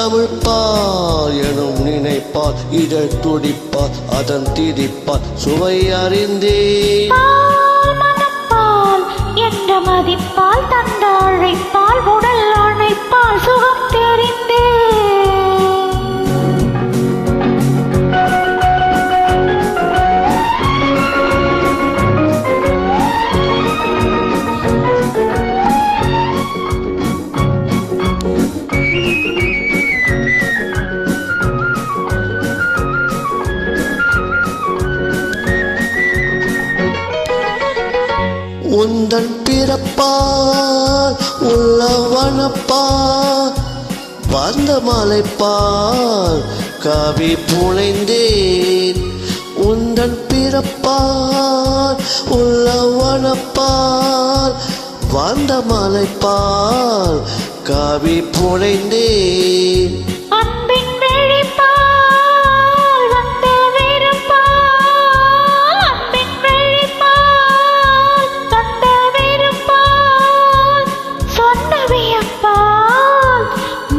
தமிழ் பால் எனும் நினைப்பால் இதழ் துடிப்பால் அதன் திதிப்பால் சுவை அறிந்தேன். மனப்பால் என்ற மதிப்பால் தந்த அழைப்பால் உடல் அணைப்பால் சுகம் தெரிந்தே. உந்தன் பிறப்பால் உள்ள வனப்பால் வந்த மலைப்பால் கவி புனைந்தேன். உந்தன் பிறப்பால் உள்ள வனப்பால் வந்த மலைப்பால் கவி புனைந்தேன்.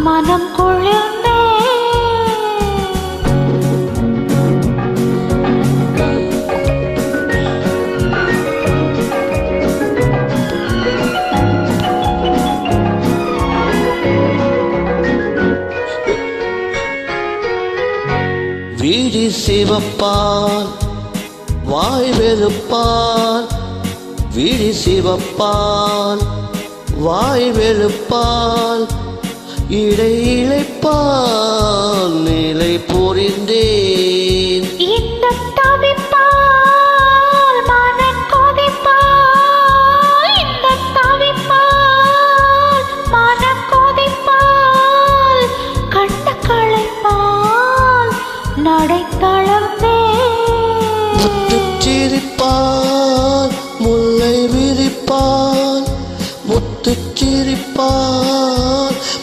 மனம் குளிர்ந்தே வீடி சிவப்பால் வாய் வெளுப்பால் வீடி சிவப்பால் வாய் வெளுப்பால் இடை இழைப்பால் நிலை புரிந்தேன். இந்த தவிப்பால் மன கொதிப்பால் இந்த தவிப்பால் மன கொதிப்பால் கண்ட களைப்பால் நடை தளர்ந்தே. முத்துச்சிரிப்பால் முல்லை விரிப்பால் முத்துச்சிரிப்பால்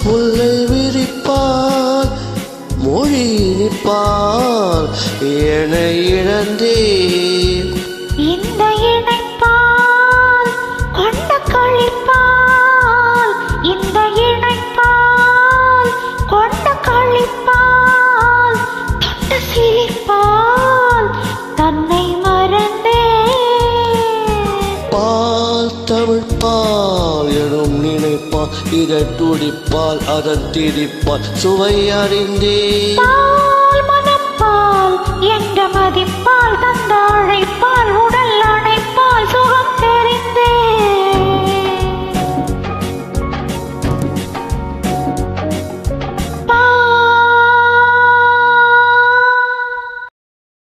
முல்லை விரிப்பால் மொழி இனிப்பால் என இழந்தேன். இந்த இணைப்பால் கொண்ட கழிப்பால் இந்த இணைப்பால் கொண்ட கழிப்பால் தொட்ட சிரிப்பால் தன்னை மறந்தே. பால் தமிழ் பால் எனும் நினைப்பால் இதழ் துடிப்பால் அதன் திதிப்பால் சுவை அறிந்தேன். மனப்பால் என்ற மதிப்பால்